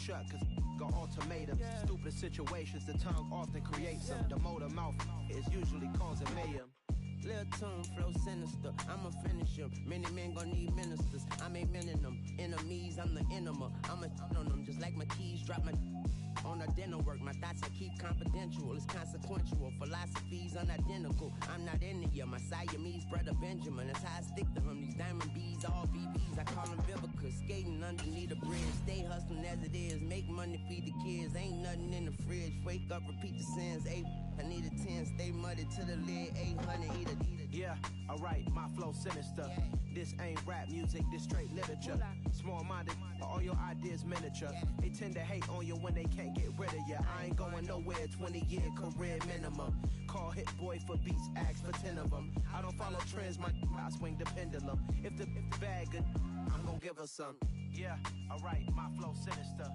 shut, cause got ultimatums. Stupid situations, the tongue often creates them. The motor mouth is usually causing mayhem. Lil' tune, flow sinister, I'ma finish him. Many men gon' need ministers, I ain't mending them. Enemies, I'm the enema, I'ma on them. Just like my keys, drop my on the dinner work. My thoughts I keep confidential, it's consequential. Philosophies unidentical, I'm not into you. My Siamese brother Benjamin, that's how I stick to him. These diamond bees, all BBs, I call them Vivica. Skating underneath the bridge, stay hustling as it is. Make money, feed the kids, ain't nothing in the fridge. Wake up, repeat the sins, I need a 10, stay muddy to the lid, 800, eat a. Yeah, alright, my flow sinister. This ain't rap music, this straight literature. Small-minded, all your ideas miniature. They tend to hate on you when they can't get rid of you. I ain't going nowhere, 20-year career minimum. Call Hit Boy for beats, ask for 10 of them. I don't follow trends, I swing the pendulum. If the bag good, I'm gonna give her some. Yeah, alright, my flow sinister.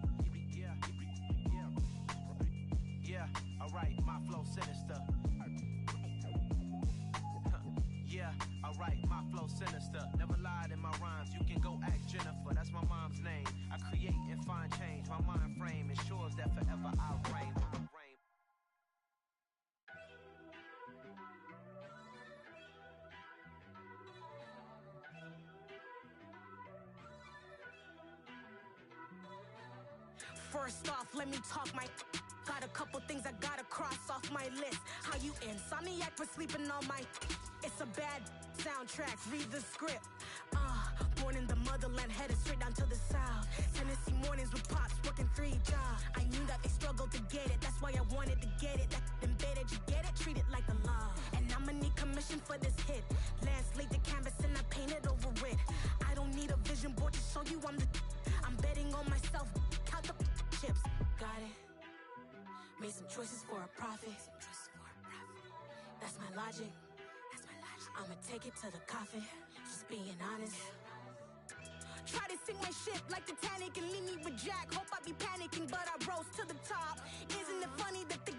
Yeah, alright, my flow sinister. Yeah, alright, my flow sinister. Never lied in my rhymes, you can go ask Jennifer. That's my mom's name. I create and find change. My mind frame ensures that forever I'll reign. First off, let me talk my. Got a couple things I gotta cross off my list. How you insomniac for sleeping on my. It's a bad soundtrack, read the script. Born in the motherland, headed straight down to the south. Tennessee mornings with pops, working 3 jobs. I knew that they struggled to get it, that's why I wanted to get it. That embedded, you get it, treat it like a law. And I'ma need commission for this hit. Lance laid the canvas and I painted over it. I don't need a vision board to show you I'm betting on myself, count the chips. Got it. Made some choices for a profit. That's my logic. I'ma take it to the coffin. Just being honest. Try to sing my shit like Titanic and leave me with Jack. Hope I be panicking, but I rose to the top. Isn't it funny that the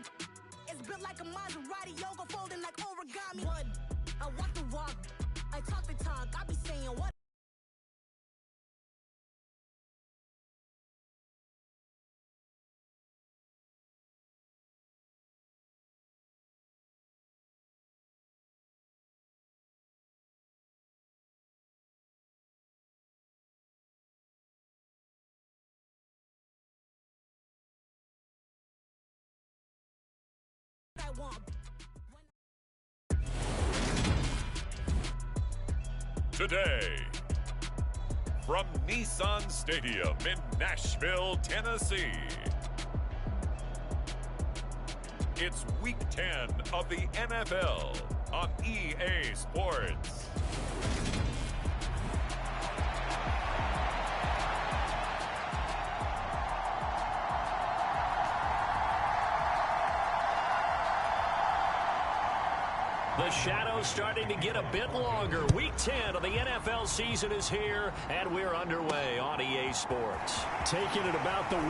is built like a Maserati, yoga folding like origami? What? I walk the walk. I talk the talk. I be saying what? Today, from Nissan Stadium in Nashville, Tennessee, it's Week 10 of the NFL on EA Sports. The shadow's starting to get a bit longer. Week 10 of the NFL season is here, and we're underway on EA Sports. Taking it about the 1.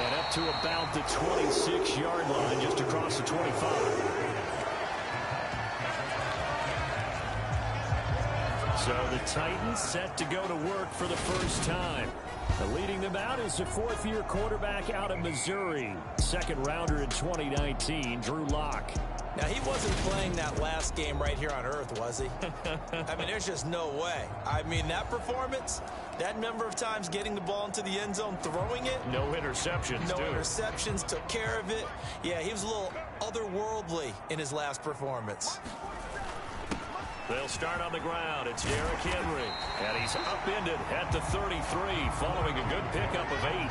And up to about the 26-yard line, just across the 25. So the Titans set to go to work for the first time. Leading them out is the 4th-year quarterback out of Missouri. Second rounder in 2019, Drew Lock. Now, he wasn't playing that last game right here on Earth, was he? I mean, there's just no way. I mean, that performance, that number of times getting the ball into the end zone, throwing it. No interceptions, No interceptions, took care of it. Yeah, he was a little otherworldly in his last performance. They'll start on the ground. It's Derrick Henry. And he's upended at the 33 following a good pickup of 8.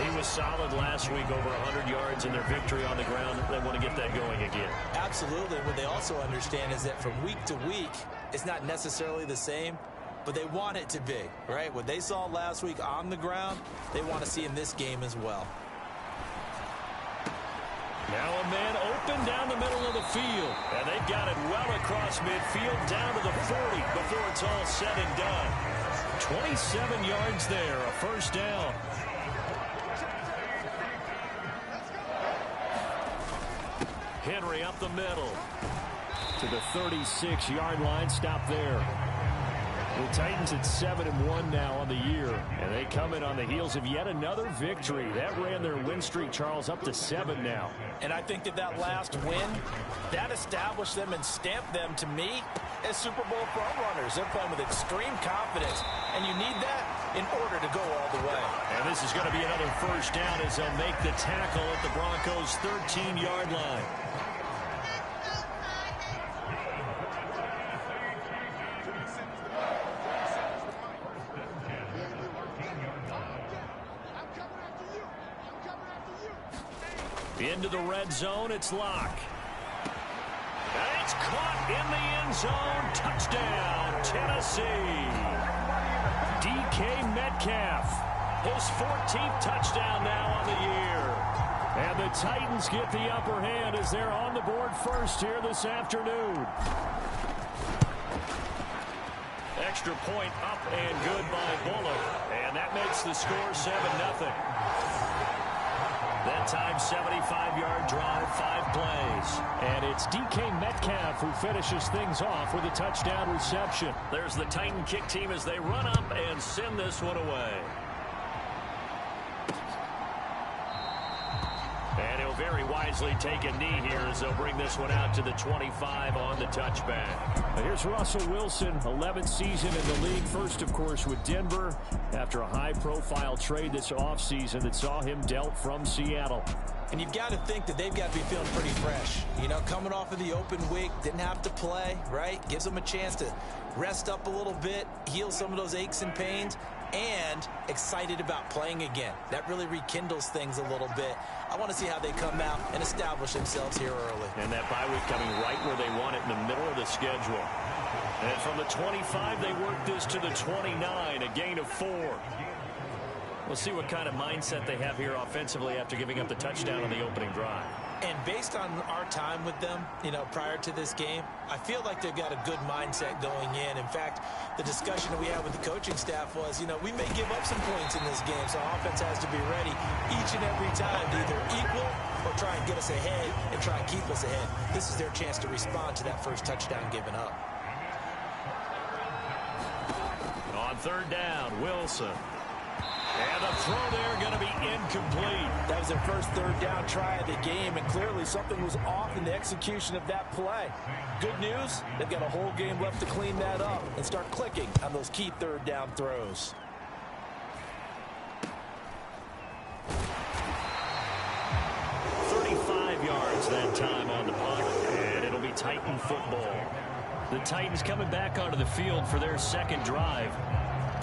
He was solid last week, over 100 yards in their victory on the ground. They want to get that going again. Absolutely. What they also understand is that from week to week, it's not necessarily the same, but they want it to be, right? What they saw last week on the ground, they want to see in this game as well. Now a man open down the middle of the field. And they've got it well across midfield down to the 40 before it's all said and done. 27 yards there, a first down. Henry up the middle to the 36-yard line. Stop there. The Titans at 7-1 now on the year, and they come in on the heels of yet another victory. That ran their win streak, Charles, up to 7 now. And I think that last win, that established them and stamped them, to me, as Super Bowl frontrunners. They're playing with extreme confidence, and you need that in order to go all the way. And this is going to be another first down as they'll make the tackle at the Broncos' 13-yard line. Into the red zone, it's Locke. And it's caught in the end zone. Touchdown, Tennessee. DK Metcalf, his 14th touchdown now on the year. And the Titans get the upper hand as they're on the board first here this afternoon. Extra point up and good by Bullock. And that makes the score 7-0. That time, 75-yard drive, 5 plays. And it's DK Metcalf who finishes things off with a touchdown reception. There's the Titan kick team as they run up and send this one away. And he'll very wisely take a knee here as they'll bring this one out to the 25 on the touchback. But here's Russell Wilson, 11th season in the league. First, of course, with Denver after a high-profile trade this offseason that saw him dealt from Seattle. And you've got to think that they've got to be feeling pretty fresh. You know, coming off of the open week, didn't have to play, right? Gives them a chance to rest up a little bit, heal some of those aches and pains, and excited about playing again. That really rekindles things a little bit. I want to see how they come out and establish themselves here early. And that bye week coming right where they want it, in the middle of the schedule. And from the 25, they work this to the 29, a gain of 4. We'll see what kind of mindset they have here offensively after giving up the touchdown on the opening drive. And based on our time with them, you know, prior to this game, I feel like they've got a good mindset going in. In fact, the discussion that we had with the coaching staff was, you know, we may give up some points in this game, so offense has to be ready each and every time to either equal or try and get us ahead and try and keep us ahead. This is their chance to respond to that first touchdown given up. On third down, Wilson. And the throw there going to be incomplete. That was their first third down try of the game, and clearly something was off in the execution of that play. Good news, they've got a whole game left to clean that up and start clicking on those key third down throws. Yards that time on the punt, and it'll be Titan football. The Titans coming back onto the field for their second drive.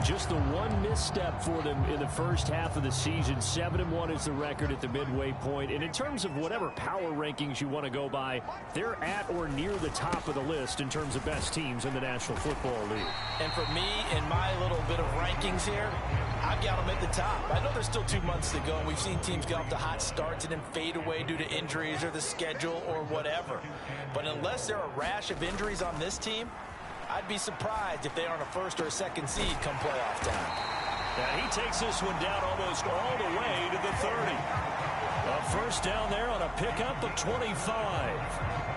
Just the one misstep for them in the first half of the season. 7-1 is the record at the midway point. And in terms of whatever power rankings you want to go by, they're at or near the top of the list in terms of best teams in the National Football League. And for me, in my little bit of rankings here, I've got them at the top. I know there's still 2 months to go, and we've seen teams get off to hot starts and then fade away due to injuries or the schedule or whatever. But unless there are a rash of injuries on this team, I'd be surprised if they aren't a first or a second seed come playoff time. And he takes this one down almost all the way to the 30. A first down there on a pickup of 25.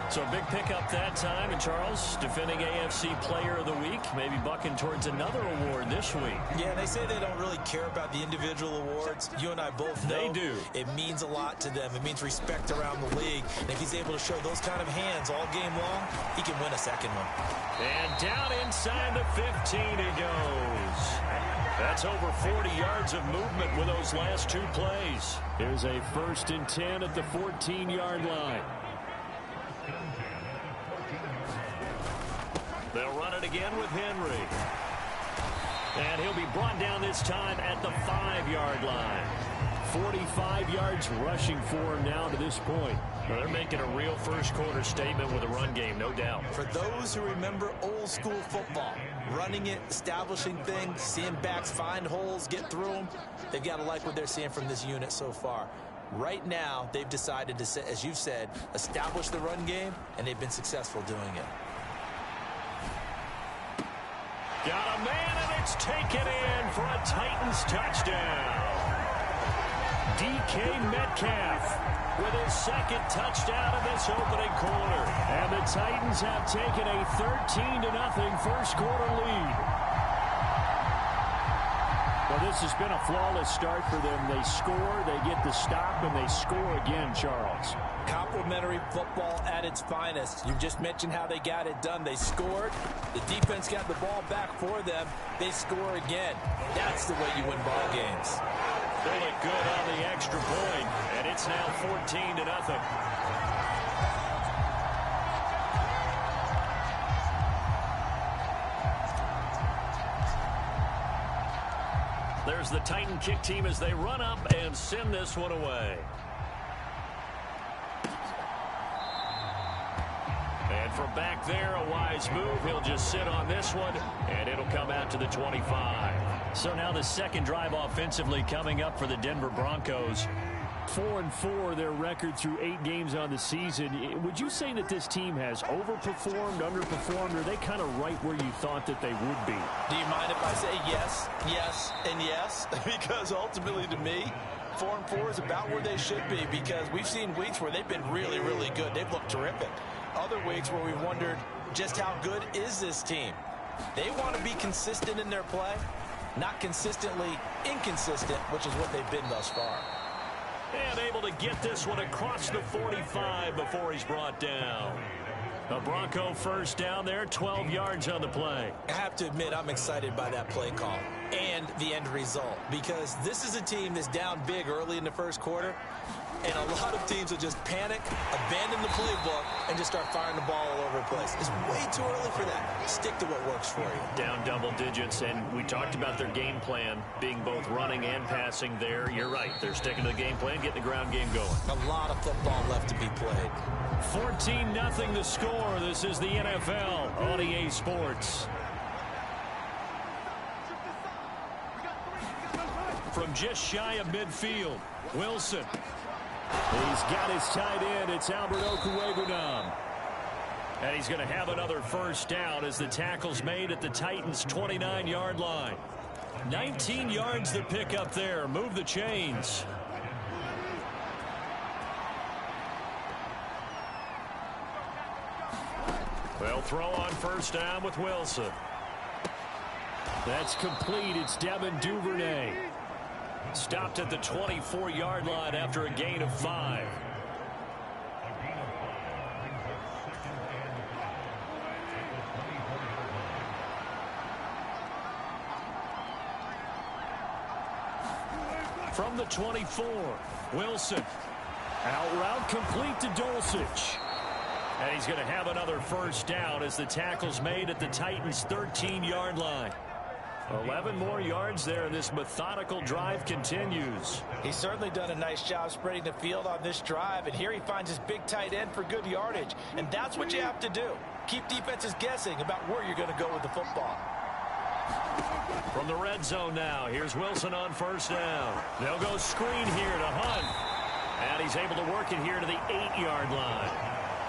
So a big pickup that time. And Charles, defending AFC Player of the Week, maybe bucking towards another award this week. Yeah, they say they don't really care about the individual awards. You and I both know they do. It means a lot to them. It means respect around the league. And if he's able to show those kind of hands all game long, he can win a second one. And down inside the 15 he goes. That's over 40 yards of movement with those last 2 plays. Here's a 1st and 10 at the 14-yard line. They'll run it again with Henry. And he'll be brought down this time at the 5-yard line. 45 yards rushing for him now to this point. Well, they're making a real first-quarter statement with a run game, no doubt. For those who remember old-school football, running it, establishing things, seeing backs find holes, get through them, they've got to like what they're seeing from this unit so far. Right now, they've decided to, as you've said, establish the run game, and they've been successful doing it. Got a man, and it's taken in for a Titans touchdown. DK Metcalf with his second touchdown in this opening quarter. And the Titans have taken a 13-0 first quarter lead. Well, this has been a flawless start for them. They score, they get the stop, and they score again, Charles. Complimentary football at its finest. You just mentioned how they got it done. They scored. The defense got the ball back for them. They score again. That's the way you win ball games. They look good on the extra point, and it's now 14-0. There's the Titan kick team as they run up and send this one away. And from back there, a wise move. He'll just sit on this one, and it'll come out to the 25. So now the second drive offensively coming up for the Denver Broncos. 4-4, their record through 8 games on the season. Would you say that this team has overperformed, underperformed, or are they kind of right where you thought that they would be? Do you mind if I say yes, yes, and yes? Because ultimately to me, 4-4 is about where they should be, because we've seen weeks where they've been really, really good. They've looked terrific. Other weeks where we've wondered just how good is this team. They want to be consistent in their play, not consistently inconsistent, which is what they've been thus far. And able to get this one across the 45 before he's brought down. A Bronco first down there, 12 yards on the play. I have to admit, I'm excited by that play call and the end result, because this is a team that's down big early in the first quarter, and a lot of teams will just panic, abandon the playbook, and just start firing the ball all over the place. It's way too early for that. Stick to what works for you. Down double digits, and we talked about their game plan being both running and passing there. You're right. They're sticking to the game plan, getting the ground game going. A lot of football left to be played. 14-0 the score. This is the NFL on EA Sports. From just shy of midfield, Wilson. He's got his tight end. It's Albert Okwuegbunam. And he's going to have another first down as the tackle's made at the Titans' 29-yard line. 19 yards to pick up there. Move the chains. They'll throw on first down with Wilson. That's complete. It's Devin Duvernay. Stopped at the 24-yard line after a gain of 5. From the 24, Wilson. Out route complete to Dulcich. And he's going to have another first down as the tackle's made at the Titans' 13-yard line. 11 more yards there, and this methodical drive continues. He's certainly done a nice job spreading the field on this drive, and here he finds his big tight end for good yardage. And that's what you have to do. Keep defenses guessing about where you're going to go with the football. From the red zone now, here's Wilson on first down. They'll go screen here to Hunt. And he's able to work it here to the 8-yard line.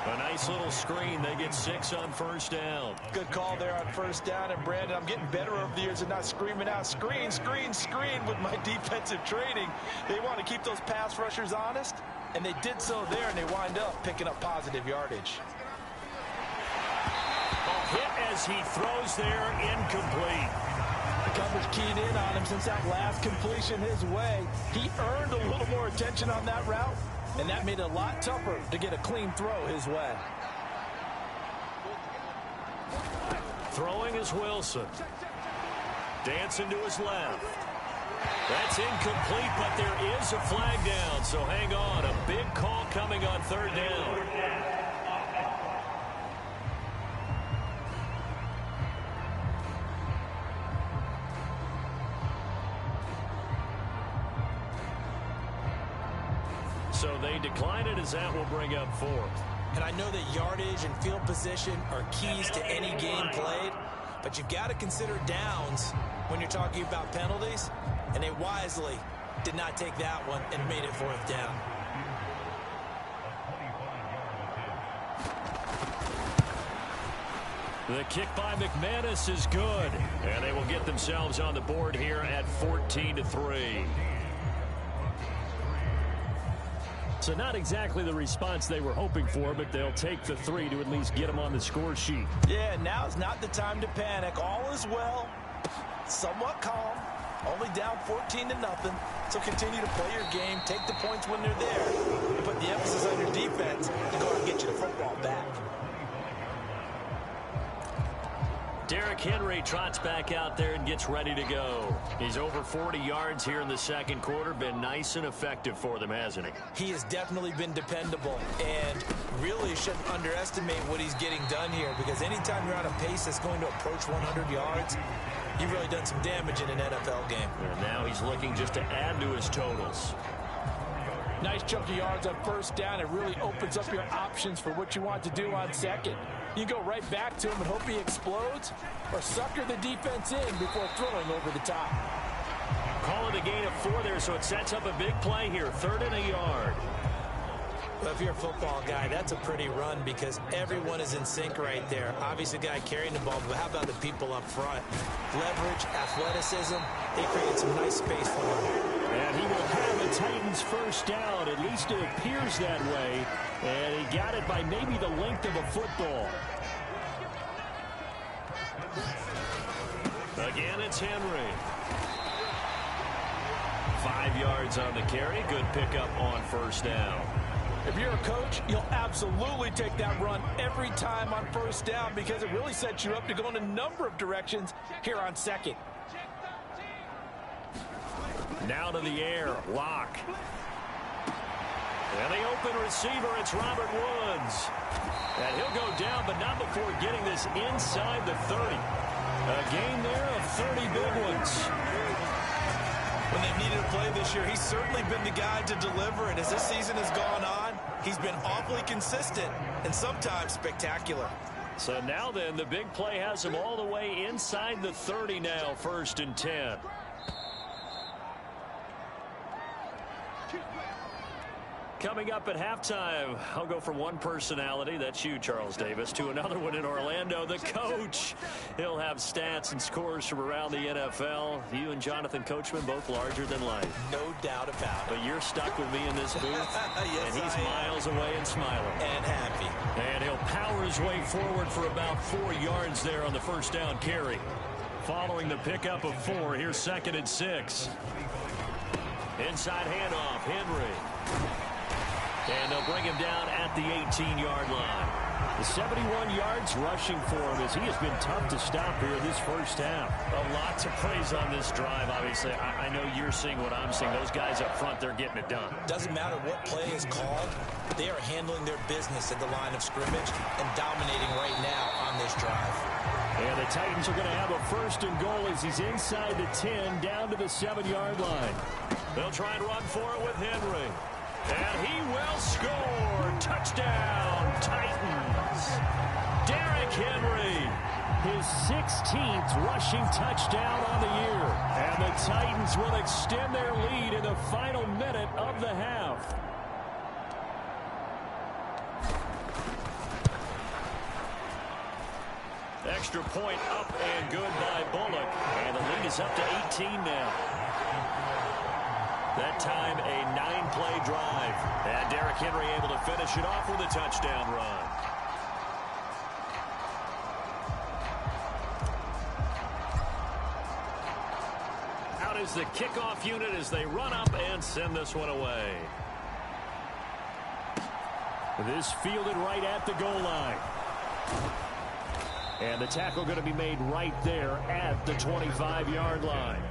A nice little screen. They get 6 on first down. Good call there on first down. And, Brandon, I'm getting better over the years and not screaming out, screen, screen, screen with my defensive training. They want to keep those pass rushers honest, and they did so there, and they wind up picking up positive yardage. A hit as he throws there, incomplete. The coverage keyed in on him since that last completion his way. He earned a little more attention on that route, and that made it a lot tougher to get a clean throw his way. Throwing is Wilson. Dancing to his left. That's incomplete, but there is a flag down, so hang on. A big call coming on third down. So they decline it as that will bring up fourth. And I know that yardage and field position are keys to any game played, but you've got to consider downs when you're talking about penalties, and they wisely did not take that one and made it fourth down. The kick by McManus is good, and they will get themselves on the board here at 14-3. So not exactly the response they were hoping for, but they'll take the 3 to at least get them on the score sheet. Yeah, now's not the time to panic. All is well. Somewhat calm. Only down 14-0. So continue to play your game. Take the points when they're there. And put the emphasis on your defense to go out and get you the football back. Derrick Henry trots back out there and gets ready to go. He's over 40 yards here in the second quarter. Been nice and effective for them, hasn't he? He has definitely been dependable, and really shouldn't underestimate what he's getting done here, because anytime you're on a pace that's going to approach 100 yards, you've really done some damage in an NFL game. And now he's looking just to add to his totals. Nice chunk of yards on first down. It really opens up your options for what you want to do on second. You go right back to him and hope he explodes, or sucker the defense in before throwing over the top. Call it a gain of 4 there, so it sets up a big play here. 3rd and a yard. Well, if you're a football guy, that's a pretty run because everyone is in sync right there. Obviously, the guy carrying the ball, but how about the people up front? Leverage, athleticism, they created some nice space for him. And he will have a Titans first down. At least it appears that way. And he got it by maybe the length of a football. Again, it's Henry. 5 yards on the carry. Good pickup on first down. If you're a coach, you'll absolutely take that run every time on first down because it really sets you up to go in a number of directions here on second. Now to the air, Locke. And the open receiver, it's Robert Woods. And he'll go down, but not before getting this inside the 30. A gain there of 30 big ones. When they've needed a play this year, he's certainly been the guy to deliver. And as this season has gone on, he's been awfully consistent and sometimes spectacular. So now then, the big play has him all the way inside the 30 now, 1st and 10. Coming up at halftime, I'll go from one personality, that's you, Charles Davis, to another one in Orlando, the coach. He'll have stats and scores from around the NFL. You and Jonathan Coachman, both larger than life. No doubt about it. But you're stuck with me in this booth, yes, and he's miles away and smiling. And happy. And he'll power his way forward for about 4 yards there on the first down carry. Following the pickup of 4, here's 2nd and 6. Inside handoff, Henry. And they'll bring him down at the 18-yard line. The 71 yards rushing for him as he has been tough to stop here this first half. A lot to praise on this drive, obviously. I know you're seeing what I'm seeing. Those guys up front, they're getting it done. Doesn't matter what play is called. They are handling their business at the line of scrimmage and dominating right now on this drive. And the Titans are going to have a 1st and goal as he's inside the 10 down to the 7-yard line. They'll try and run for it with Henry. And he will score. Touchdown, Titans. Derrick Henry, his 16th rushing touchdown on the year. And the Titans will extend their lead in the final minute of the half. Extra point up and good by Bullock. And the lead is up to 18 now. That time, a 9-play drive. And Derrick Henry able to finish it off with a touchdown run. Out is the kickoff unit as they run up and send this one away. This fielded right at the goal line. And the tackle going to be made right there at the 25-yard line.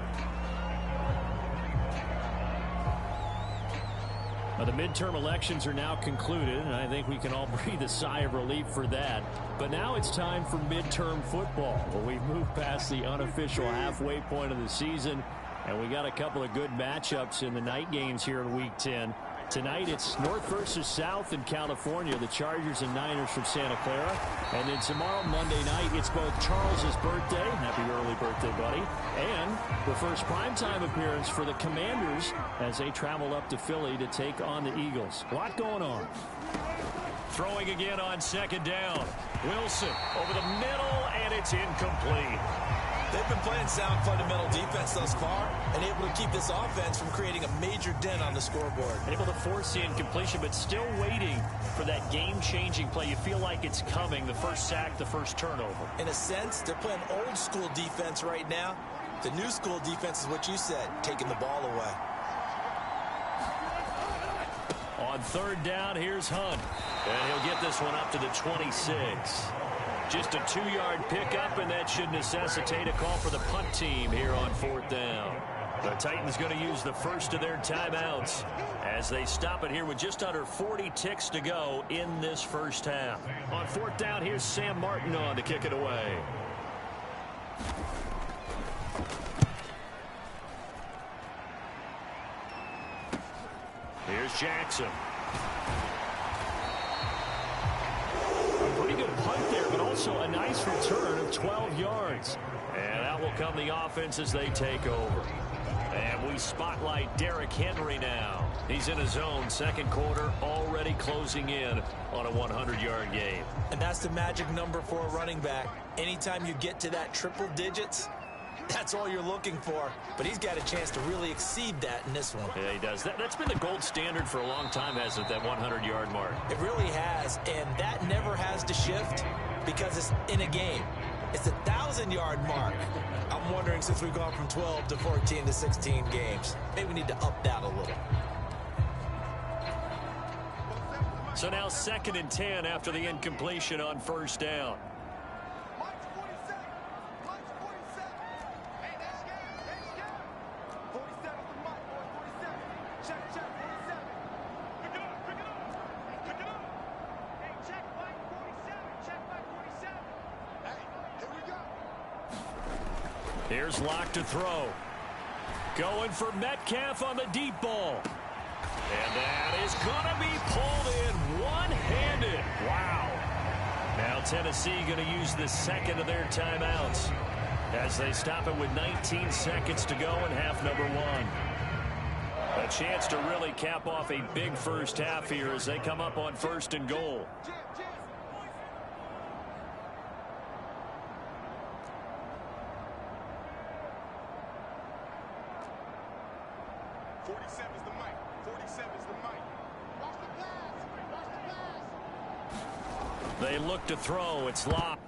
The midterm elections are now concluded, and I think we can all breathe a sigh of relief for that. But now it's time for midterm football. Well, we've moved past the unofficial halfway point of the season, and we got a couple of good matchups in the night games here in Week 10. Tonight, it's North versus South in California, the Chargers and Niners from Santa Clara. And then tomorrow, Monday night, it's both Charles's birthday, happy early birthday, buddy, and the first primetime appearance for the Commanders as they travel up to Philly to take on the Eagles. A lot going on. Throwing again on 2nd down. Wilson over the middle, and it's incomplete. They've been playing sound fundamental defense thus far and able to keep this offense from creating a major dent on the scoreboard. Able to force the incompletion, but still waiting for that game-changing play. You feel like it's coming, the first sack, the first turnover. In a sense, they're playing old-school defense right now. The new school defense is what you said, taking the ball away. On third down, here's Hunt. And he'll get this one up to the 26. Just a 2-yard pickup, and that should necessitate a call for the punt team here on fourth down. The Titans going to use the first of their timeouts as they stop it here with just under 40 ticks to go in this first half. On fourth down, here's Sam Martin on to kick it away. Here's Jackson. A pretty good punt there, but also a nice return of 12 yards. And out will come the offense as they take over. And we spotlight Derrick Henry now. He's in his own second quarter, already closing in on a 100-yard game. And that's the magic number for a running back. Anytime you get to that triple digits, that's all you're looking for. But he's got a chance to really exceed that in this one. Yeah, he does. That's been the gold standard for a long time, hasn't it, that 100-yard mark? It really has, and that never has to shift because it's in a game. It's a 1,000-yard mark. I'm wondering, since we've gone from 12 to 14 to 16 games, maybe we need to up that a little. So now 2nd and 10 after the incompletion on first down. Here's Locke to throw. Going for Metcalf on the deep ball. And that is going to be pulled in one-handed. Wow. Now Tennessee going to use the second of their timeouts as they stop it with 19 seconds to go in half number one. A chance to really cap off a big first half here as they come up on 1st and goal. They look to throw. It's Locke.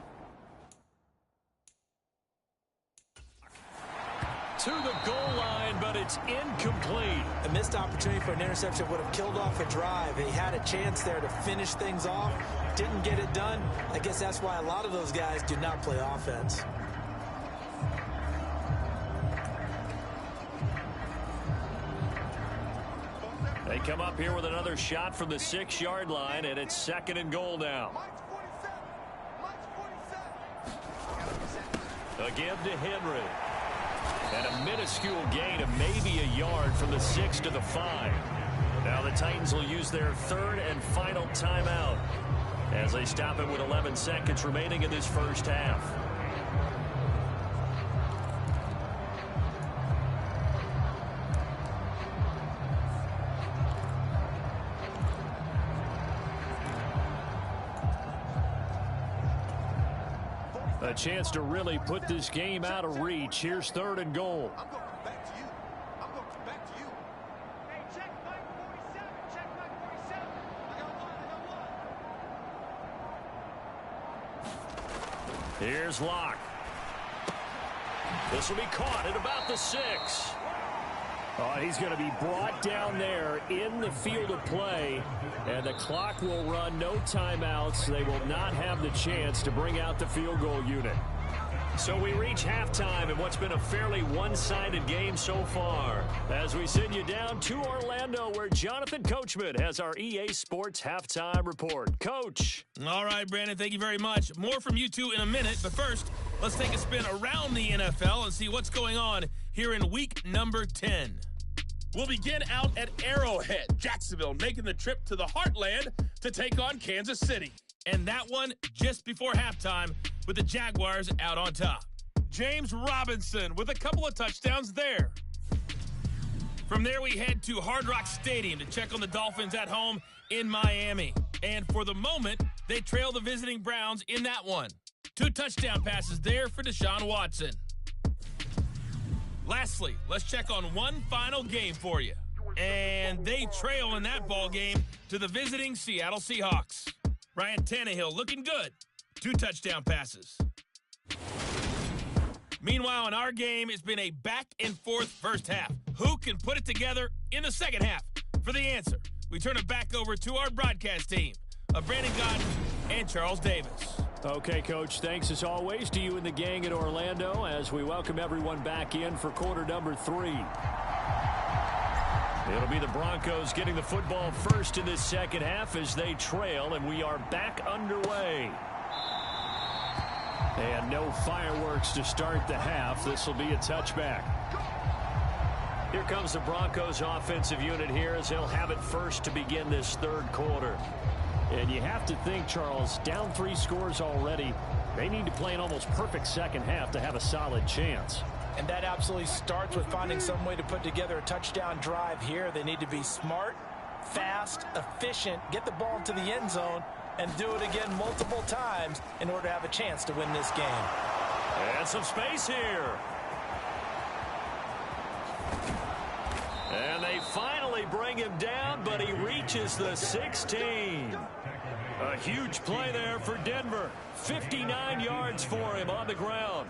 To the goal line, but it's incomplete. A missed opportunity for an interception would have killed off a drive. He had a chance there to finish things off. Didn't get it done. I guess that's why a lot of those guys do not play offense. They come up here with another shot from the 6-yard line, and it's 2nd and goal now. Again to Henry. And a minuscule gain of maybe a yard from the 6 to the 5. Now the Titans will use their 3rd and final timeout as they stop it with 11 seconds remaining in this first half. A chance to really put this game out of reach. Here's 3rd and goal. I'm going back to you. I'm going back to you. Hey, check Mike 47. Check Mike 47. I got one. Here's Locke. This will be caught at about the 6. He's going to be brought down there in the field of play, and the clock will run. No timeouts. They will not have the chance to bring out the field goal unit. So we reach halftime in what's been a fairly one-sided game so far as we send you down to Orlando where Jonathan Coachman has our EA Sports halftime report. Coach. All right, Brandon, thank you very much. More from you two in a minute, but first, let's take a spin around the NFL and see what's going on here in week number 10. We'll begin out at Arrowhead, Jacksonville, making the trip to the Heartland to take on Kansas City. And that one just before halftime with the Jaguars out on top. James Robinson with a couple of touchdowns there. From there, we head to Hard Rock Stadium to check on the Dolphins at home in Miami. And for the moment, they trail the visiting Browns in that one. 2 touchdown passes there for Deshaun Watson. Lastly, let's check on one final game for you. And they trail in that ball game to the visiting Seattle Seahawks. Ryan Tannehill looking good. 2 touchdown passes. Meanwhile, in our game, it's been a back-and-forth first half. Who can put it together in the second half? For the answer, we turn it back over to our broadcast team of Brandon Godden and Charles Davis. Okay, Coach, thanks as always to you and the gang in Orlando as we welcome everyone back in for quarter number 3. It'll be the Broncos getting the football first in this second half as they trail, and we are back underway. And no fireworks to start the half. This will be a touchback. Here comes the Broncos offensive unit here as they'll have it first to begin this third quarter. And you have to think, Charles, down 3 scores already. They need to play an almost perfect second half to have a solid chance. And that absolutely starts with finding some way to put together a touchdown drive here. They need to be smart, fast, efficient, get the ball into the end zone, and do it again multiple times in order to have a chance to win this game. And some space here. And they finally bring him down, but he reaches the 16. A huge play there for Denver. 59 yards for him on the ground.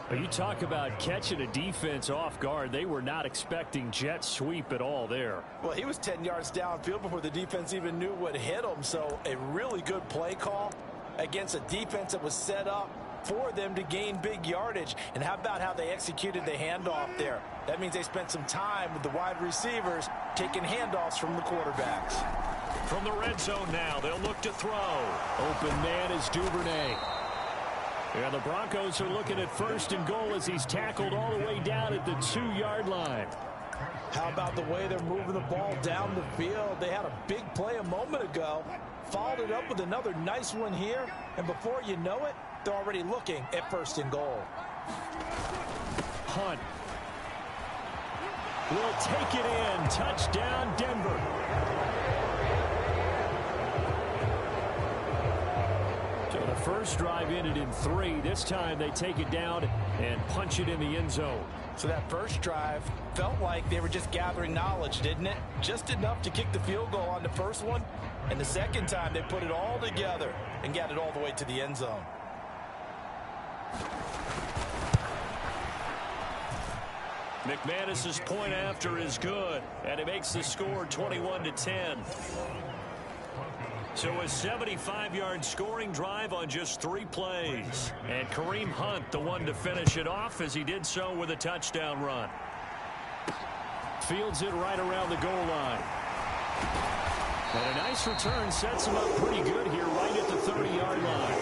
But you talk about catching a defense off guard. They were not expecting jet sweep at all there. Well, he was 10 yards downfield before the defense even knew what hit him. So a really good play call against a defense that was set up for them to gain big yardage. And how about how they executed the handoff there? That means they spent some time with the wide receivers taking handoffs from the quarterbacks. From the red zone now, they'll look to throw. Open man is Duvernay. And the Broncos are looking at first and goal as he's tackled all the way down at the 2-yard line. How about the way they're moving the ball down the field? They had a big play a moment ago, followed it up with another nice one here, and before you know it, they're already looking at first and goal. Hunt will take it in. Touchdown, Denver. So the first drive ended in 3. This time they take it down and punch it in the end zone. So that first drive felt like they were just gathering knowledge, didn't it? Just enough to kick the field goal on the first one. And the second time they put it all together and got it all the way to the end zone. McManus's point after is good, and it makes the score 21-10. So a 75-yard scoring drive on just 3 plays. And Kareem Hunt, the one to finish it off, as he did so with a touchdown run. Fields it right around the goal line. And a nice return sets him up pretty good here right at the 30-yard line.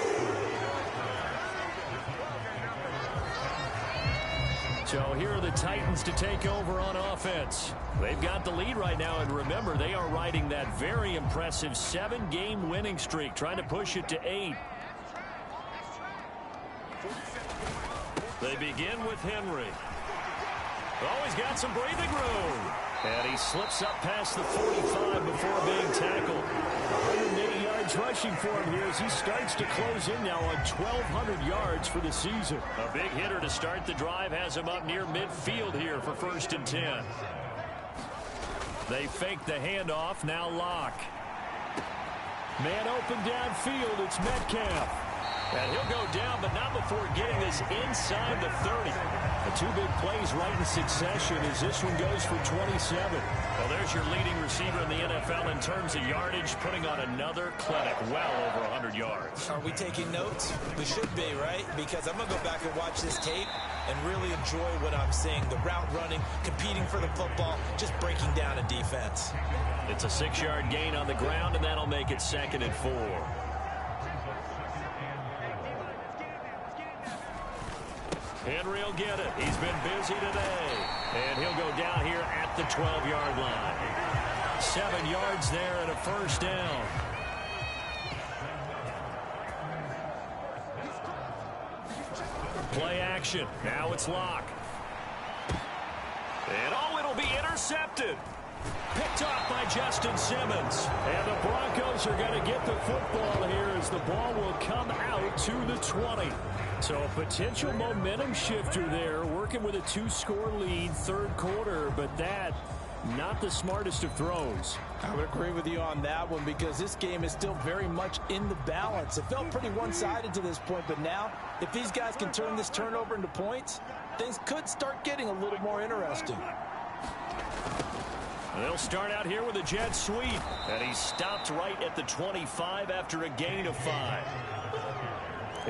So here are the Titans to take over on offense. They've got the lead right now, and remember, they are riding that very impressive 7-game winning streak, trying to push it to 8. They begin with Henry. Oh, he's got some breathing room. And he slips up past the 45 before being tackled. 180 yards rushing for him here as he starts to close in now on 1,200 yards for the season. A big hitter to start the drive has him up near midfield here for 1st and 10. They fake the handoff, now Locke. Man open downfield, it's Metcalf. And he'll go down, but not before getting this inside the 30. The 2 big plays right in succession as this one goes for 27. Well, there's your leading receiver in the NFL in terms of yardage, putting on another clinic, well over 100 yards. Are we taking notes? We should be, right? Because I'm going to go back and watch this tape and really enjoy what I'm seeing. The route running, competing for the football, just breaking down a defense. It's a 6-yard gain on the ground, and that'll make it 2nd and 4. Henry will get it. He's been busy today. And he'll go down here at the 12-yard line. 7 yards there and a 1st down. Play action. Now it's Locke. And oh, it'll be intercepted. Picked off by Justin Simmons. And the Broncos are going to get the football here as the ball will come out to the 20. So a potential momentum shifter there, working with a 2-score lead, third quarter, but that, not the smartest of throws. I would agree with you on that one because this game is still very much in the balance. It felt pretty one-sided to this point, but now, if these guys can turn this turnover into points, things could start getting a little more interesting. They'll start out here with a jet sweep, and he stopped right at the 25 after a gain of 5.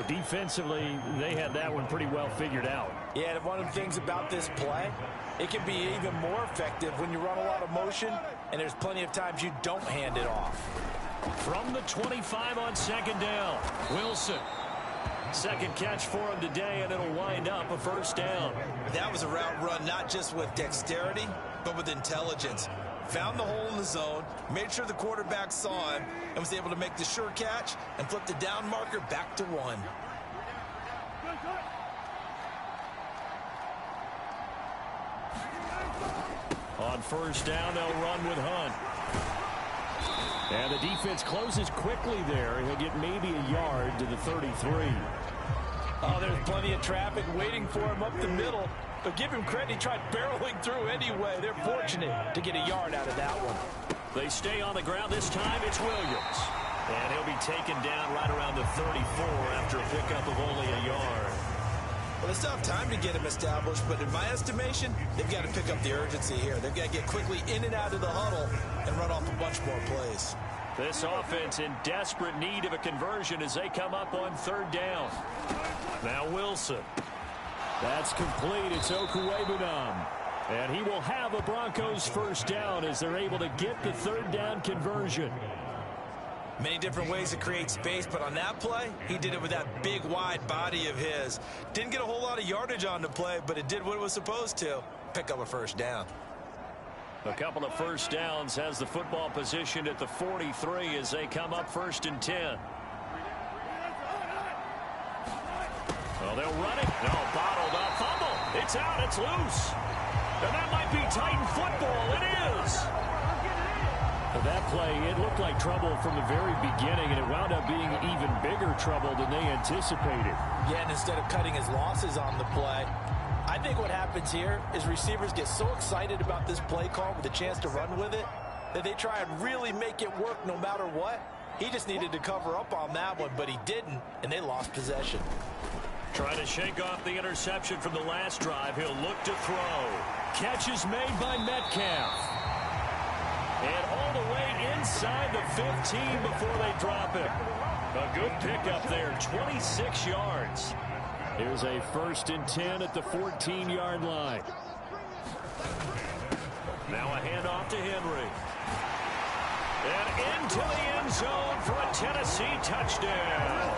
Defensively, they had that one pretty well figured out. Yeah, and one of the things about this play, it can be even more effective when you run a lot of motion, and there's plenty of times you don't hand it off. From the 25 on second down, Wilson. Second catch for him today, and it'll wind up a first down. That was a route run not just with dexterity, but with intelligence. Found the hole in the zone, made sure the quarterback saw him, and was able to make the sure catch and flip the down marker back to 1. On first down, they'll run with Hunt. And the defense closes quickly there. He'll get maybe a yard to the 33. Oh, there's plenty of traffic waiting for him up the middle. But give him credit, he tried barreling through anyway. They're fortunate to get a yard out of that one. They stay on the ground. This time it's Williams. And he'll be taken down right around the 34 after a pickup of only a yard. Well, they still have time to get him established, but in my estimation, they've got to pick up the urgency here. They've got to get quickly in and out of the huddle and run off a bunch more plays. This offense in desperate need of a conversion as they come up on third down. Now Wilson. That's complete. It's Okuwebunam. And he will have a Broncos first down as they're able to get the third down conversion. Many different ways to create space, but on that play, he did it with that big, wide body of his. Didn't get a whole lot of yardage on the play, but it did what it was supposed to. Pick up a first down. A couple of first downs, has the football positioned at the 43 as they come up first and 10. Well, they'll run it. No, bottled up. Fumble. It's out. It's loose. And that might be Titan football. It is. That play, it looked like trouble from the very beginning, and it wound up being even bigger trouble than they anticipated. Yeah, and instead of cutting his losses on the play, I think what happens here is receivers get so excited about this play call with a chance to run with it that they try and really make it work no matter what. He just needed to cover up on that one, but he didn't, and they lost possession. Trying to shake off the interception from the last drive. He'll look to throw. Catch is made by Metcalf. And all the way inside the 15 before they drop him. A good pickup there, 26 yards. Here's a first and 10 at the 14-yard line. Now a handoff to Henry. And into the end zone for a Tennessee touchdown.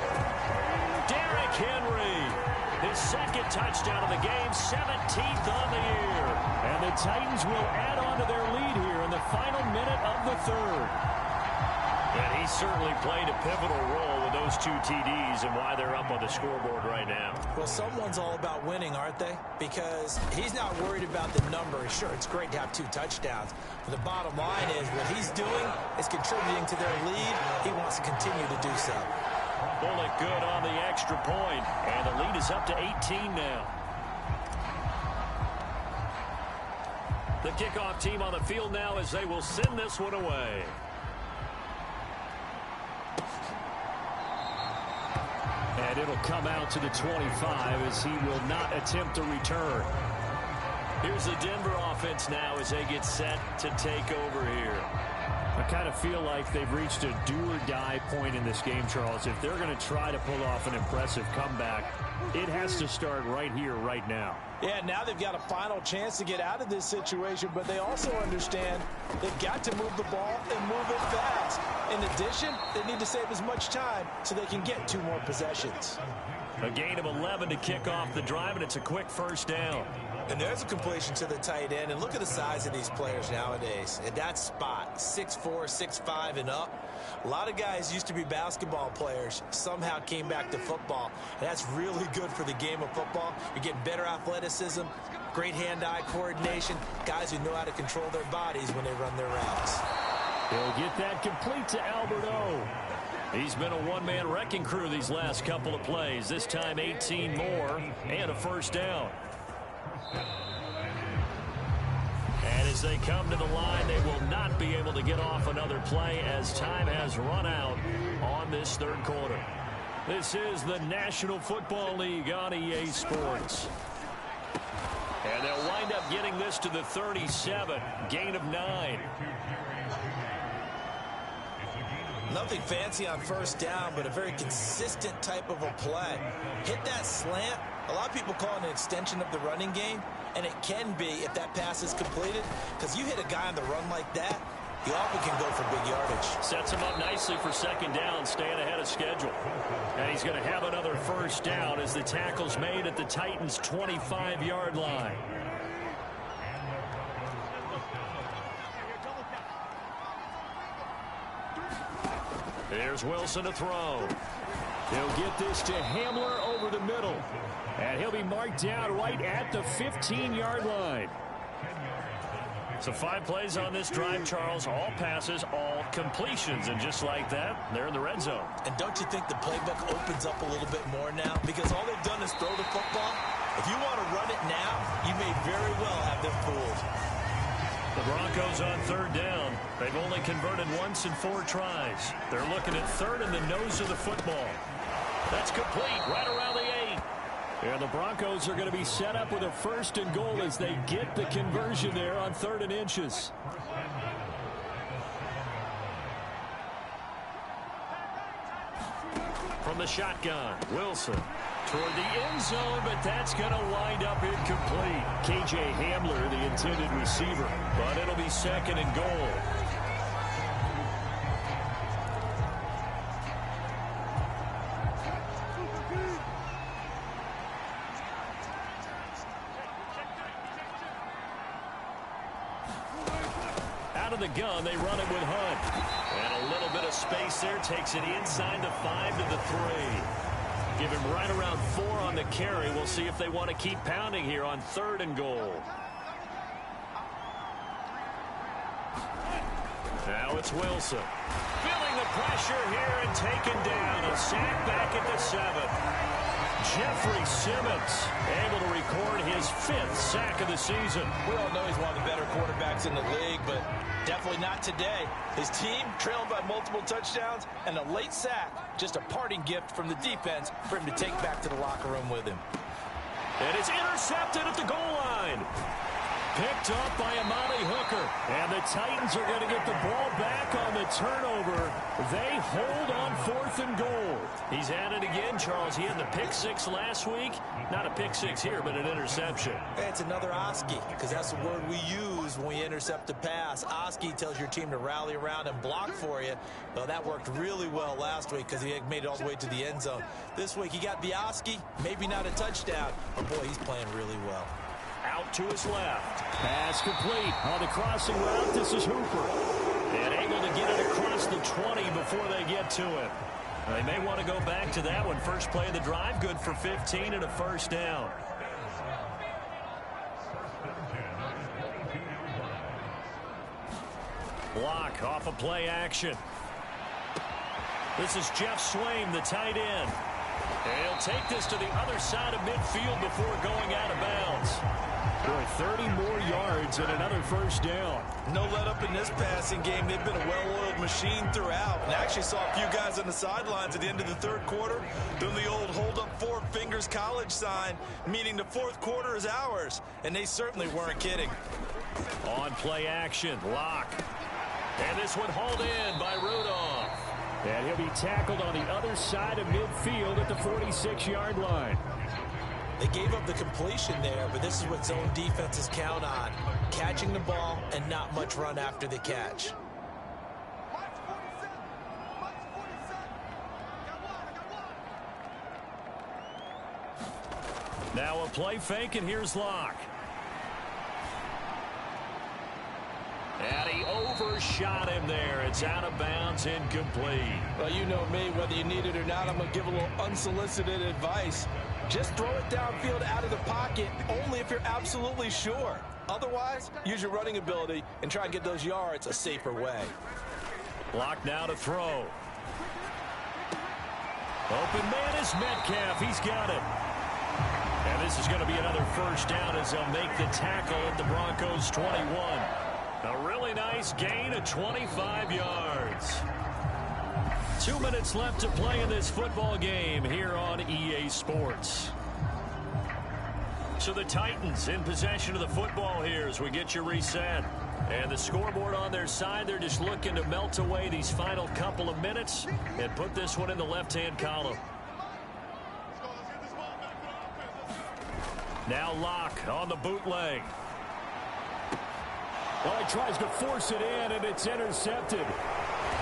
Derrick Henry, his second touchdown of the game, 17th on the year. And the Titans will add on to their lead here in the final minute of the third. And he certainly played a pivotal role with those 2 TDs and why they're up on the scoreboard right now. Well, someone's all about winning, aren't they? Because he's not worried about the number. Sure, it's great to have 2 touchdowns. But the bottom line is what he's doing is contributing to their lead. He wants to continue to do so. Bullet good on the extra point, and the lead is up to 18 now. The kickoff team on the field now as they will send this one away. And it'll come out to the 25 as he will not attempt to return. Here's the Denver offense now as they get set to take over here. I kind of feel like they've reached a do-or-die point in this game, Charles. If they're going to try to pull off an impressive comeback, it has to start right here, right now. Yeah, now they've got a final chance to get out of this situation, but they also understand they've got to move the ball and move it fast. In addition, they need to save as much time so they can get 2 more possessions. A gain of 11 to kick off the drive, and it's a quick first down. And there's a completion to the tight end. And look at the size of these players nowadays. And that spot, 6'4", 6'5", and up. A lot of guys used to be basketball players, somehow came back to football. And that's really good for the game of football. You're getting better athleticism, great hand-eye coordination, guys who know how to control their bodies when they run their routes. He'll get that complete to Alberto. He's been a one-man wrecking crew these last couple of plays. This time 18 more and a first down. And as they come to the line, they will not be able to get off another play as time has run out on this third quarter. This is the National Football League on EA Sports. And they'll wind up getting this to the 37, gain of 9. Nothing fancy on first down, but a very consistent type of a play. Hit that slant. A lot of people call it an extension of the running game, and it can be if that pass is completed, because you hit a guy on the run like that, he often can go for big yardage. Sets him up nicely for second down, staying ahead of schedule. And he's going to have another first down as the tackle's made at the Titans' 25-yard line. There's Wilson to throw. He'll get this to Hamler over the middle. And he'll be marked down right at the 15-yard line. So 5 plays on this drive, Charles. All passes, all completions. And just like that, they're in the red zone. And don't you think the playbook opens up a little bit more now? Because all they've done is throw the football. If you want to run it now, you may very well have them fooled. The Broncos on third down. They've only converted once in 4 tries. They're looking at third in the nose of the football. That's complete right around the 8. And the Broncos are going to be set up with a first and goal as they get the conversion there on 3rd and inches. From the shotgun, Wilson toward the end zone, but that's going to wind up incomplete. KJ Hamler, the intended receiver, but it'll be 2nd and goal. Out of the gun, they run it with Hunt. And a little bit of space there, takes it inside the 5 to the 3. Give him right around 4 on the carry. We'll see if they want to keep pounding here on 3rd and goal. Now it's Wilson. Feeling the pressure here and taken down. A sack back at the 7. Jeffrey Simmons able to record his 5th sack of the season. We all know he's one of the better quarterbacks in the league, but definitely not today. His team trailing by multiple touchdowns and a late sack. Just a parting gift from the defense for him to take back to the locker room with him. And it's intercepted at the goal line. Picked up by Amani Hooker. And the Titans are going to get the ball back on the turnover. They hold on 4th and goal. He's at it again, Charles. He had the pick 6 last week. Not a pick 6 here, but an interception. It's another Oski, because that's the word we use when we intercept a pass. Oski tells your team to rally around and block for you. Well, that worked really well last week because he made it all the way to the end zone. This week, he got the Oski, maybe not a touchdown, but boy, he's playing really well. Out to his left. Pass complete on the crossing route. This is Hooper. And able to get it across the 20 before they get to it. They may want to go back to that one. First play of the drive, good for 15 and a first down. Block off a play action. This is Jeff Swaim, the tight end. And he'll take this to the other side of midfield before going out of bounds. Boy, 30 more yards and another first down. No let up in this passing game. They've been a well-oiled machine throughout. And I actually saw a few guys on the sidelines at the end of the 3rd quarter doing the old hold up 4 fingers college sign, meaning the 4th quarter is ours. And they certainly weren't kidding. On play action, Locke. And this one hauled in by Rudolph. And he'll be tackled on the other side of midfield at the 46-yard line. They gave up the completion there, but this is what zone defenses count on. Catching the ball and not much run after the catch. Now a play fake, and here's Locke. And he overshot him there. It's out of bounds, incomplete. Well, you know me, whether you need it or not, I'm going to give a little unsolicited advice. Just throw it downfield out of the pocket only if you're absolutely sure. Otherwise, use your running ability and try and get those yards a safer way. Locke now to throw. Open man is Metcalf. He's got it. And this is going to be another first down as they'll make the tackle at the Broncos' 21. A really nice gain of 25 yards. 2 minutes left to play in this football game here on EA Sports. So the Titans in possession of the football here as we get you reset. And the scoreboard on their side, they're just looking to melt away these final couple of minutes and put this one in the left-hand column. Now Locke on the bootleg. Well, he tries to force it in, and it's intercepted.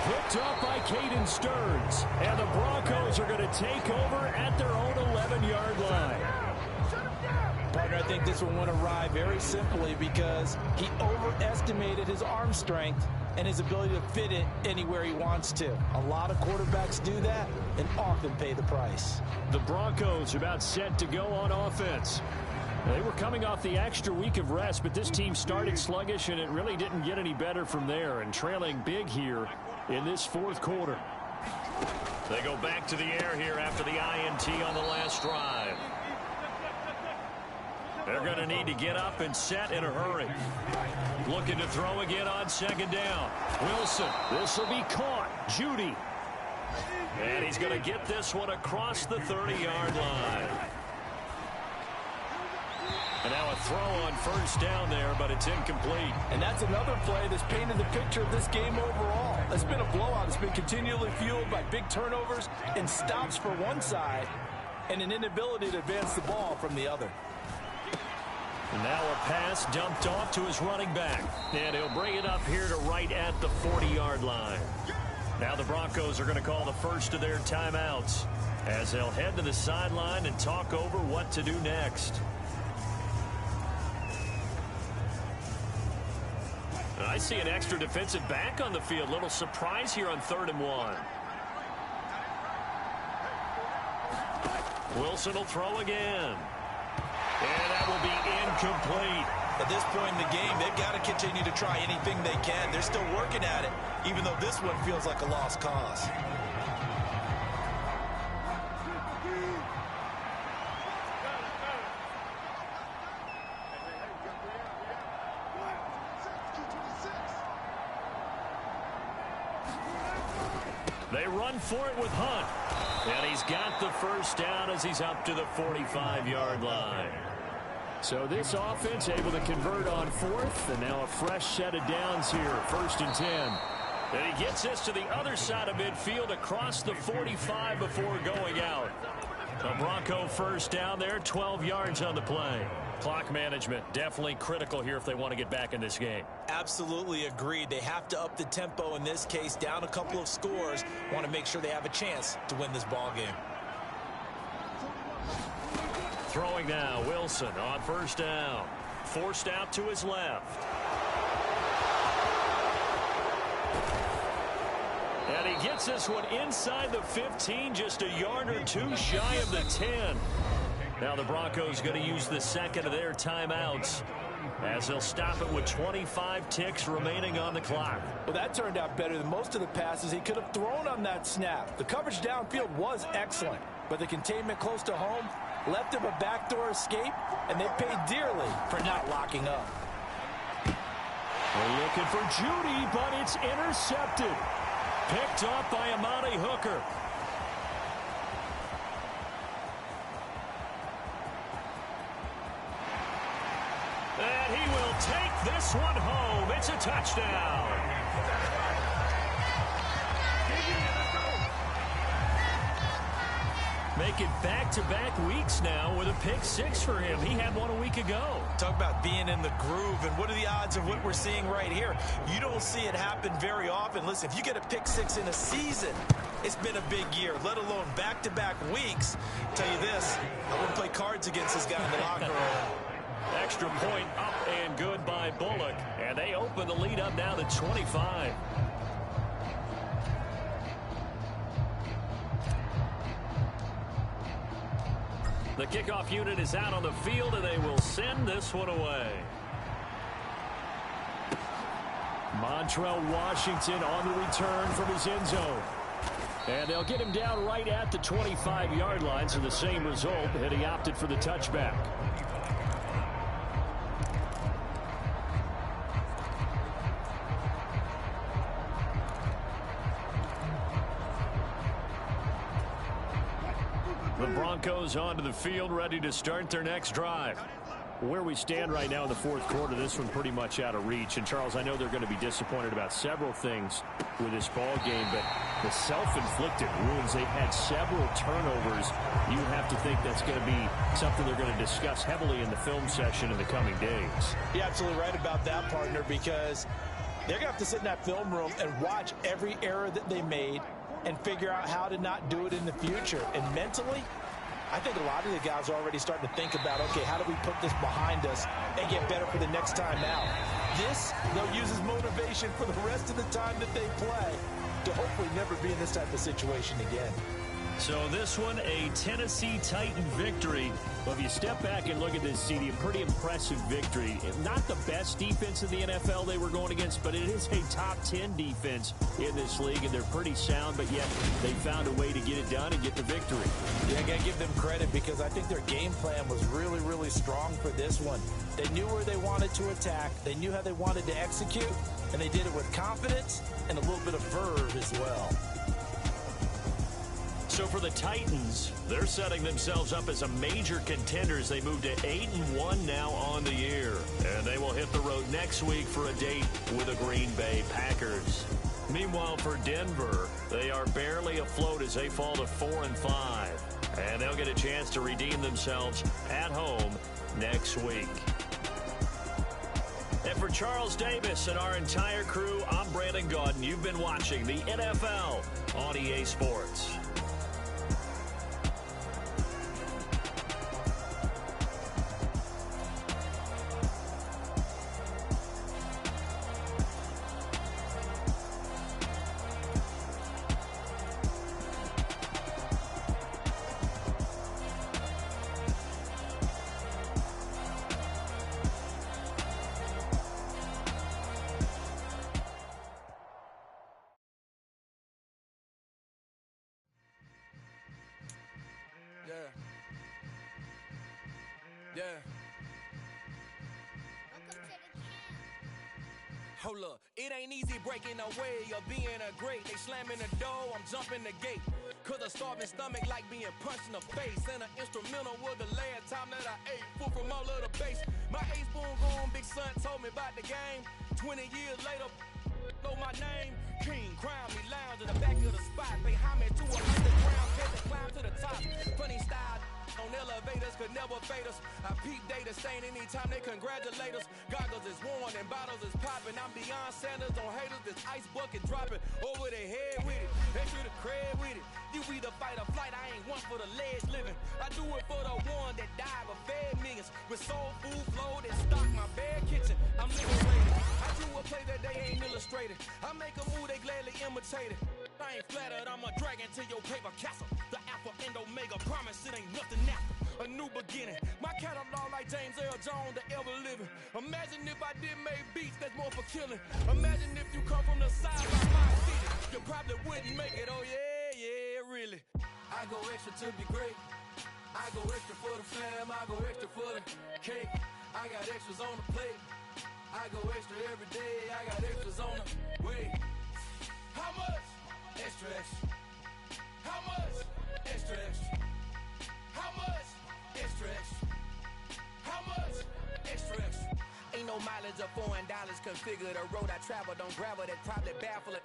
Picked up by Caden Stearns. And the Broncos are going to take over at their own 11-yard line. Partner, I think this one went awry very simply because he overestimated his arm strength and his ability to fit it anywhere he wants to. A lot of quarterbacks do that and often pay the price. The Broncos are about set to go on offense. They were coming off the extra week of rest, but this team started sluggish, and it really didn't get any better from there, and trailing big here in this fourth quarter. They go back to the air here after the INT on the last drive. They're going to need to get up and set in a hurry. Looking to throw again on second down. Wilson, this will be caught. Judy. And he's going to get this one across the 30-yard line. And now a throw on first down there, but it's incomplete. And that's another play that's painted the picture of this game overall. It's been a blowout. It's been continually fueled by big turnovers and stops for one side and an inability to advance the ball from the other. And now a pass dumped off to his running back. And he'll bring it up here to right at the 40-yard line. Now the Broncos are going to call the first of their timeouts as they'll head to the sideline and talk over what to do next. And I see an extra defensive back on the field. Little surprise here on 3rd and 1. Wilson will throw again. And that will be incomplete. At this point in the game, they've got to continue to try anything they can. They're still working at it, even though this one feels like a lost cause. They run for it with Hunt. And he's got the first down as he's up to the 45-yard line. So this offense able to convert on 4th, and now a fresh set of downs here, 1st and 10. And he gets this to the other side of midfield across the 45 before going out. A Bronco first down there, 12 yards on the play. Clock management definitely critical here if they want to get back in this game. Absolutely agreed. They have to up the tempo in this case, down a couple of scores. Want to make sure they have a chance to win this ball game. Throwing now, Wilson on first down. Forced out to his left. And he gets this one inside the 15, just a yard or two shy of the 10. Now the Broncos going to use the second of their timeouts as they'll stop it with 25 ticks remaining on the clock. Well, that turned out better than most of the passes he could have thrown on that snap. The coverage downfield was excellent, but the containment close to home left him a backdoor escape, and they paid dearly for not locking up. They're looking for Judy, but it's intercepted. Picked up by Amani Hooker. And he will take this one home. It's a touchdown. Making back-to-back weeks now with a pick 6 for him. He had one a week ago. Talk about being in the groove, and what are the odds of what we're seeing right here? You don't see it happen very often. Listen, if you get a pick 6 in a season, it's been a big year, let alone back-to-back weeks. I'll tell you this, I wouldn't play cards against this guy in the locker room. Extra point up and good by Bullock. And they open the lead up now to 25. The kickoff unit is out on the field, and they will send this one away. Montrell Washington on the return from his end zone. And they'll get him down right at the 25-yard line, so the same result, and he opted for the touchback. The Broncos onto the field, ready to start their next drive. Where we stand right now in the fourth quarter, this one pretty much out of reach. And, Charles, I know they're going to be disappointed about several things with this ball game, but the self-inflicted wounds, they've had several turnovers. You have to think that's going to be something they're going to discuss heavily in the film session in the coming days. You're absolutely right about that, partner, because they're going to have to sit in that film room and watch every error that they made and figure out how to not do it in the future. And mentally, I think a lot of the guys are already starting to think about, okay, how do we put this behind us and get better for the next time out? This, they'll use as motivation for the rest of the time that they play to hopefully never be in this type of situation again. So this one, a Tennessee Titan victory. Well, if you step back and look at this, CD, a pretty impressive victory. Not the best defense in the NFL they were going against, but it is a top 10 defense in this league, and they're pretty sound, but yet they found a way to get it done and get the victory. Yeah, I got to give them credit because I think their game plan was really, really strong for this one. They knew where they wanted to attack. They knew how they wanted to execute, and they did it with confidence and a little bit of verve as well. So for the Titans, they're setting themselves up as a major contenders. They move to 8-1 now on the year. And they will hit the road next week for a date with the Green Bay Packers. Meanwhile, for Denver, they are barely afloat as they fall to 4-5. And they'll get a chance to redeem themselves at home next week. And for Charles Davis and our entire crew, I'm Brandon Gaudin. You've been watching the NFL on EA Sports. Yeah. Hold up, it ain't easy breaking away or being a great. They slamming the door, I'm jumping the gate. Cause a starving stomach like being punched in the face. And an instrumental was the last time that I ate. Food from all of the base. My ace boom gone, big son told me about the game. 20 years later, know my name. King, crown me, lounge in the back of the spot. Pay homage to a underground cat that climb to the top. Funny style on elevators could never fade us. I peep data stain anytime they congratulate us. Goggles is worn and bottles is popping. I'm Deion Sanders on haters, this ice bucket dropping over their head with it. Extra the cred with it. You either fight or flight, I ain't one for the ledge living. I do it for the one that died but fed millions. With soul food flow that stock my bare kitchen. I'm liberated. I drew a play that they ain't illustrated. I make a move, they gladly imitate it. I ain't flattered, I'm a dragon to your paper castle. The alpha and omega, promise it ain't nothing after. A new beginning. My catalog like James Earl Jones, the ever living. Imagine if I did make beats that's more for killing. Imagine if you come from the side by my city. You probably wouldn't make it, oh yeah, really. I go extra to be great. I go extra for the fam, I go extra for the cake. I got extras on the plate. I go extra every day, I got extras on the way. How much? Extra, extra. How much? Extra, extra. How much? Extra, extra. How much? Extra, extra. Ain't no mileage of $4 configure the road I travel. Don't gravel, that probably baffle it.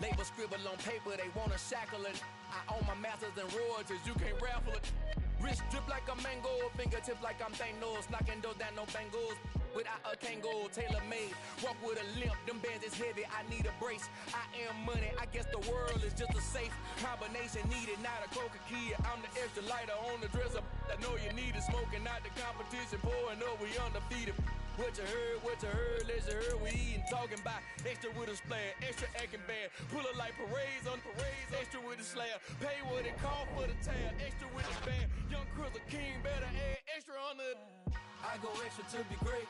Label scribble on paper, they wanna shackle it. I own my masters and royalties, you can't raffle it. Wrist drip like a mango, fingertips like I'm Thanos. Knocking doors down, no bangles. Without a Kango, tailor-made. Walk with a limp, them bands is heavy, I need a brace. I am money, I guess the world is just a safe combination needed, not a coca key. I'm the extra lighter on the dresser. I know you need it, smoking out the competition, pouring up, we undefeated. What you heard, let's you heard, we eating, talking about extra with a splash, extra acting bad. Pull it like parades on parades, extra with the slab. Pay what it cost for the tab, extra with the band. Young Chris, a king, better add extra on the... I go extra to be great.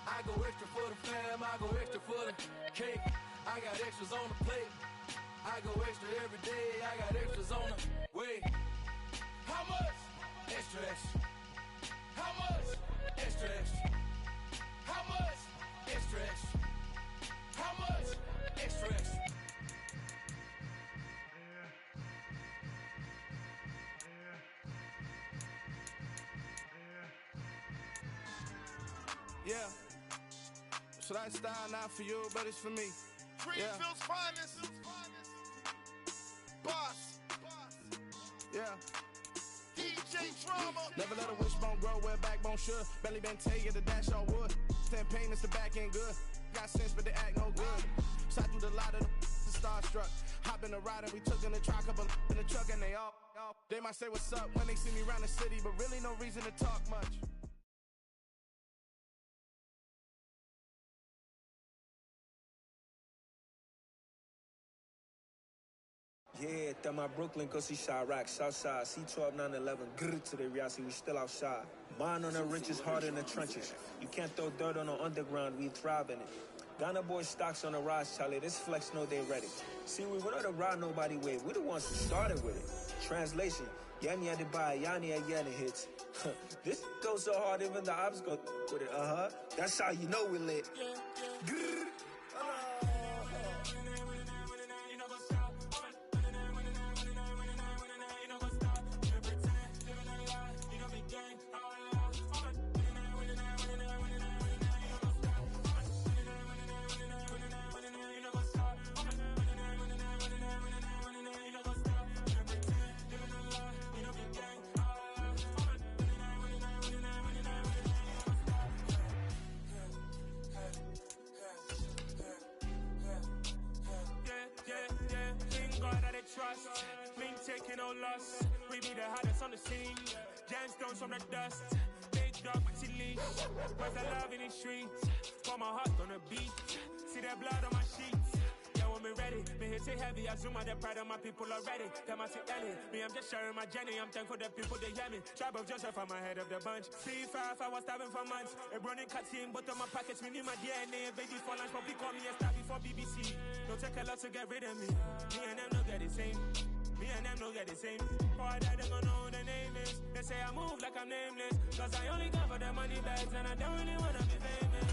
I go extra for the fam, I go extra for the cake. I got extras on the plate. I go extra every day, I got extras on the way. How much? Extra, extra. How much? Extra, extra. How much? Extra, extra. How much? Extra, extra. Yeah. So that style not for you, but it's for me. Greenfield's finest. Boss. Yeah. DJ Drama. Never let a wishbone grow where a backbone should. Belly been tell you the dash on wood. 10 payments, the back end good. Got sense, but they act no good. Shot through the lot of the starstruck. Hop in the ride and we took in the truck, couple in the truck, and they all. They might say what's up when they see me around the city, but really no reason to talk much. Yeah, that my Brooklyn, go see Chirac, Southside, C12, 911, grrr to the Riasi, we still outside. Mine on the riches, hard in the trenches. You can't throw dirt on the underground, we thrive in it. Ghana boys stocks on the rise, Charlie, this flex know they ready. See, we wouldn't ride nobody with, we the ones who started with it. Translation, Yanni had to buy, Yanni had Yanni hits. This goes so hard, even the ops go with it, That's how you know we lit. Grrr. Trust, mean taking no loss. We be the hottest on the scene. Gemstones from the dust. Big dog, maxi leash. Where's the love in the streets? Got my heart on the beat. See that blood on my sheets. Yeah, when me ready, me hit it heavy. I zoom out the pride of my people already. Them I see Ellie. Me, I'm just sharing my journey. I'm thankful the people they hear me. Tribe of Joseph, I'm ahead of the bunch. C5, I was starving for months. A running cutscene, but on my pockets, me need my DNA. Baby for lunch, probably call me a star before BBC. Don't take a lot to get rid of me. Me and them don't get the same. Me and them don't get the same. Boy, that they gonna know who the name is. They say I move like I'm nameless. Cause I only come for the money bags and I don't really wanna be famous.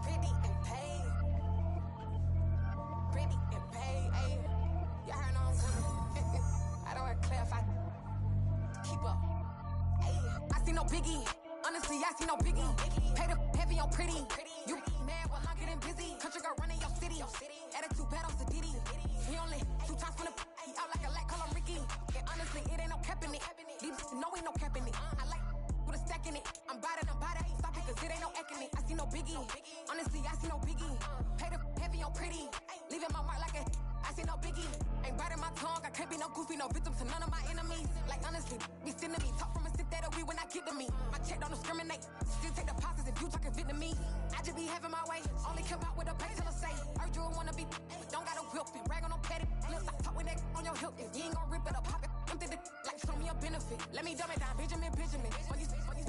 Pretty and paid. Pretty and paid, ayy. Y'all heard no I'm coming. I don't clear if I keep up. Ayy, I see no biggie. Honestly, I see no biggie. Pay the heavy on pretty. You mad while I'm getting busy. Country girl running your city. Attitude bad off the Diddy. He only 2 times from the he out like a lack, call him Ricky. And honestly, it ain't no cap in it. These no ain't no cap in it. I like with a stack in it. I'm bad it. Stop it, cause it ain't no eck in it. I see no biggie. Honestly, I see no biggie. Pay the heavy on pretty. Leaving my mark like a I see no biggie. Ain't biting my tongue. I can't be no goofy, no victim to none of my enemies. Like honestly, be sending me talk from a sit that we when I get to me. My check don't discriminate. Still take deposits if you talking Vietnamese. I just be having my way. Only come out with a pay till I say. Heard you wanna be, don't gotta whip it. Rag on no petty. Let's talk with that on your hip. If you ain't gon' rip it up, pop it. Empty the like show me a benefit. Let me dumb it down, Benjamin.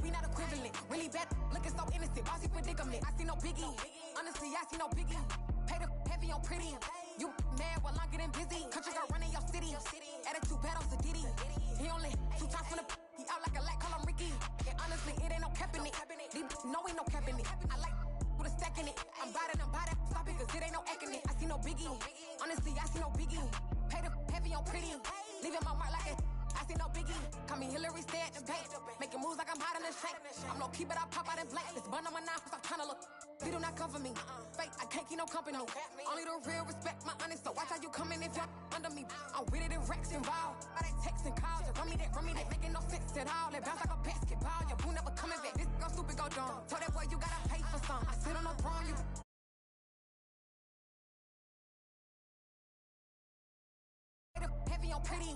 We not equivalent. Really bad, looking so innocent. Bossy predicament. I see no biggie. Honestly, I see no biggie. Pay the heavy on pretty. You mad while I'm getting busy. Country girl running your city. Attitude bad off the Diddy. He only 2 times from the he out like a lack, call him Ricky. And honestly, it ain't no cap in it. These no ain't no cap in it. I like with a stack in it. I'm bad it. Stop it, cause it ain't no eck in it. I see no biggie. Honestly, I see no biggie. Pay the heavy on pretty. Leaving my mark like a I see no biggie. Call me Hillary, stay at the bank. Making moves like I'm hot in the shank. I'm no keep it, I pop out in blank. This bun on my knife, I'm trying to look. You do not come for me. Fake, I can't keep no company. Only the real respect my honest. So watch how you coming if you're under me. I'm with it in Rex involved. All that text and calls. You run me that, making no sense at all. They bounce like a basketball. Your boo never coming back. This go stupid, go dumb. Told that boy you gotta pay for some. I sit on the throne, you. Heavy on pretty.